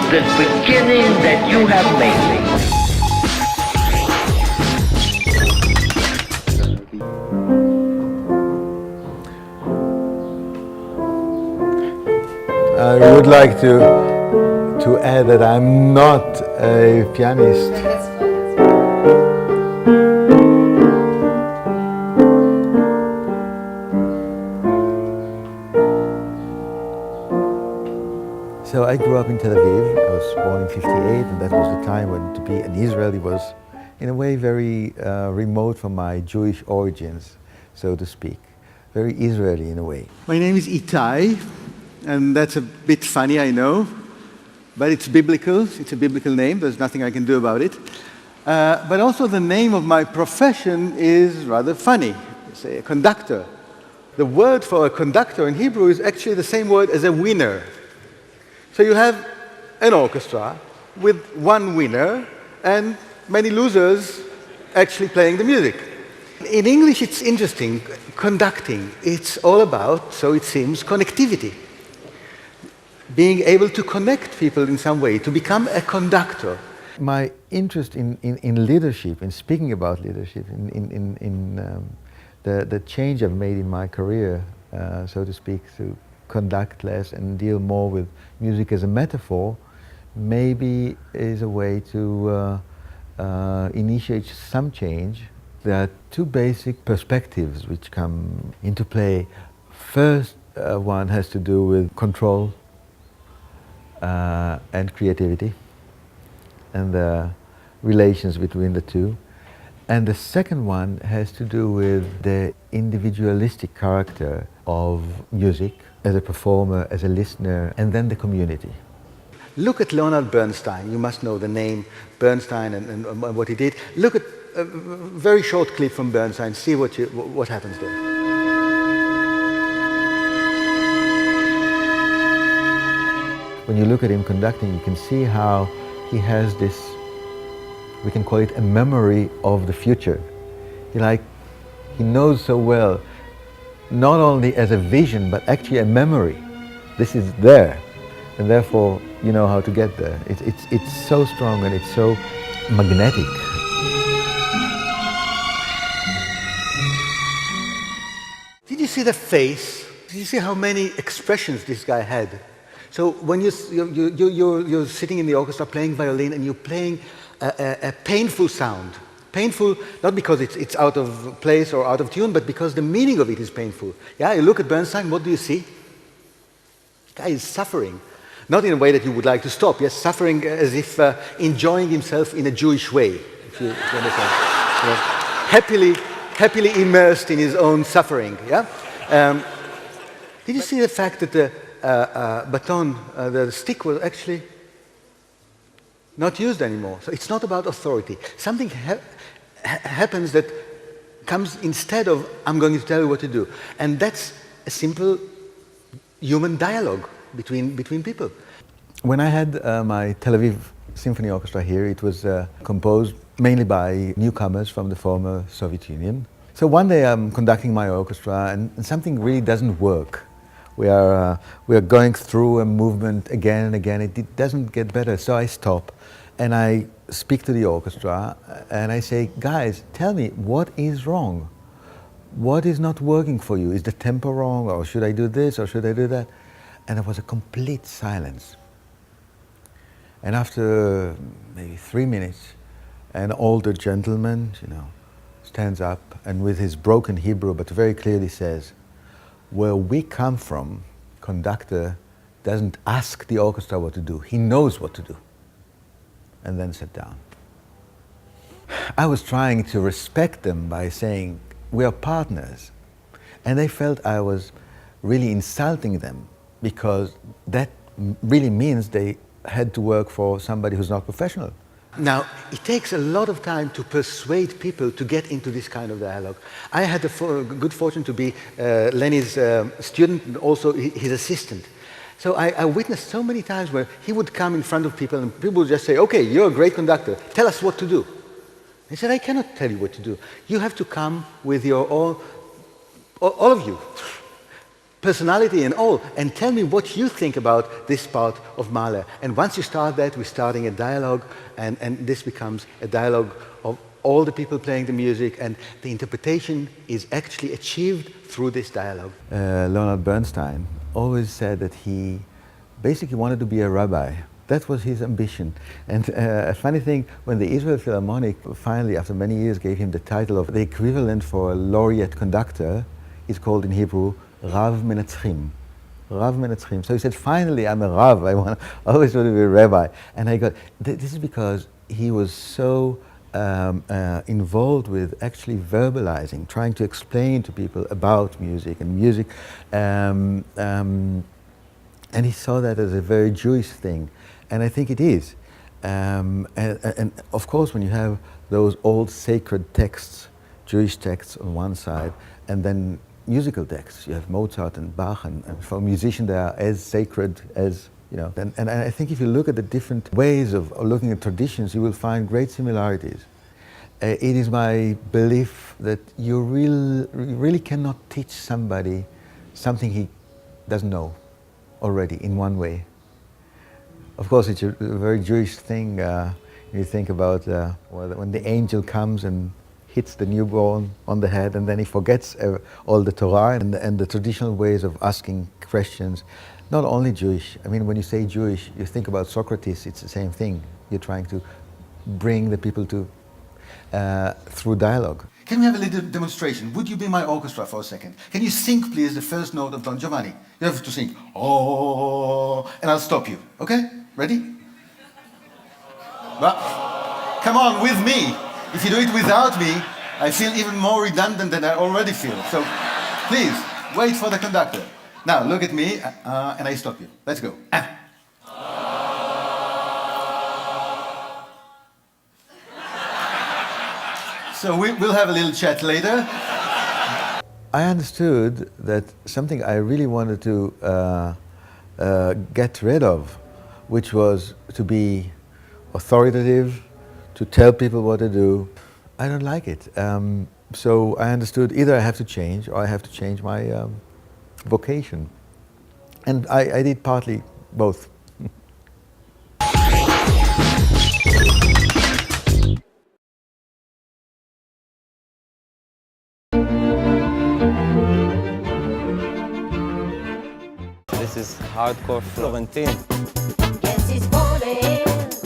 the beginning that you have made. I would like to add that I'm not a pianist. So I grew up in Tel-Aviv. I was born in '58, and that was the time when to be an Israeli was, in a way, very remote from my Jewish origins, so to speak. Very Israeli in a way. My name is Itay, and that's a bit funny, I know, but it's biblical. It's a biblical name. There's nothing I can do about it. But also the name of my profession is rather funny. It's a conductor. The word for a conductor in Hebrew is actually the same word as a winner. So you have an orchestra with one winner and many losers actually playing the music. In English, it's interesting. Conducting, it's all about, so it seems, connectivity. Being able to connect people in some way, to become a conductor. My interest in leadership, in speaking about leadership, in the change I've made in my career, so to speak, to conduct less and deal more with music as a metaphor, maybe is a way to initiate some change. There are two basic perspectives which come into play. First one has to do with control and creativity and the relations between the two. And the second one has to do with the individualistic character of music as a performer, as a listener, and then the community. Look at Leonard Bernstein. You must know the name Bernstein and what he did. Look at a very short clip from Bernstein. See what happens there. When you look at him conducting, you can see how he has this, we can call it a memory of the future. He knows so well, not only as a vision, but actually a memory. This is there, and therefore you know how to get there. It's so strong and it's so magnetic. Did you see the face? Did you see how many expressions this guy had? So when you're sitting in the orchestra playing violin and you're playing a painful sound. Painful, not because it's out of place or out of tune, but because the meaning of it is painful. Yeah, you look at Bernstein, what do you see? The guy is suffering. Not in a way that you would like to stop, yes, suffering as if enjoying himself in a Jewish way, if you understand. You know, happily immersed in his own suffering, yeah? Did you see the fact that the baton, the stick was actually not used anymore? So it's not about authority. Something happens that comes instead of, I'm going to tell you what to do. And that's a simple human dialogue between people. When I had my Tel Aviv Symphony Orchestra here, it was composed mainly by newcomers from the former Soviet Union. So one day I'm conducting my orchestra and something really doesn't work. We are going through a movement again and again. It doesn't get better, so I stop and I speak to the orchestra and I say, guys, tell me what is wrong? What is not working for you? Is the tempo wrong, or should I do this or should I do that? And there was a complete silence. And after maybe 3 minutes, an older gentleman, stands up and with his broken Hebrew, but very clearly says, where we come from, conductor doesn't ask the orchestra what to do. He knows what to do. And then sat down. I was trying to respect them by saying, we are partners. And they felt I was really insulting them because that really means they had to work for somebody who's not professional. Now, it takes a lot of time to persuade people to get into this kind of dialogue. I had the good fortune to be Lenny's student and also his assistant. So I witnessed so many times where he would come in front of people and people would just say, okay, you're a great conductor, tell us what to do. He said, I cannot tell you what to do. You have to come with your all of you. personality and all, and tell me what you think about this part of Mahler. And once you start that, we're starting a dialogue, and this becomes a dialogue of all the people playing the music, and the interpretation is actually achieved through this dialogue. Leonard Bernstein always said that he basically wanted to be a rabbi. That was his ambition. And a funny thing, when the Israel Philharmonic finally, after many years, gave him the title of the equivalent for a laureate conductor, it's called in Hebrew, Rav Menatzchim. Rav Menatzchim. So he said, finally, I'm a Rav. I always want to be a rabbi. And I got, this is because he was so involved with actually verbalizing, trying to explain to people about music and music. And he saw that as a very Jewish thing. And I think it is. And of course, when you have those old sacred texts, Jewish texts on one side, and then musical texts, you have Mozart and Bach, and for a musician they are as sacred as, you know. And I think if you look at the different ways of looking at traditions, you will find great similarities. It is my belief that you really cannot teach somebody something he doesn't know already in one way. Of course, it's a very Jewish thing. You think about when the angel comes and hits the newborn on the head, and then he forgets all the Torah and the traditional ways of asking questions. Not only Jewish. I mean, when you say Jewish, you think about Socrates, it's the same thing. You're trying to bring the people to through dialogue. Can we have a little demonstration? Would you be my orchestra for a second? Can you sing, please, the first note of Don Giovanni? You have to sing, oh, and I'll stop you. Okay? Ready? Well, come on, with me. If you do it without me, I feel even more redundant than I already feel. So, please, wait for the conductor. Now, look at me, and I stop you. Let's go. So we'll have a little chat later. I understood that something I really wanted to get rid of, which was to be authoritative, to tell people what to do. I don't like it. So I understood either I have to change or I have to change my vocation. And I did partly both. This is hardcore Florentine. Yes, it's morning.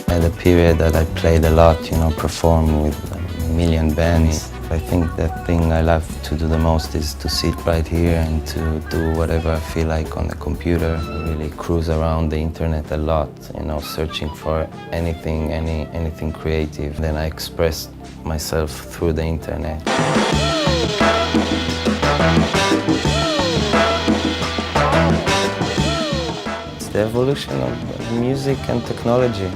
At a period that I played a lot, you know, perform with a million bands. I think the thing I love to do the most is to sit right here and to do whatever I feel like on the computer. I really cruise around the internet a lot, you know, searching for anything creative. Then I express myself through the internet. It's the evolution of music and technology.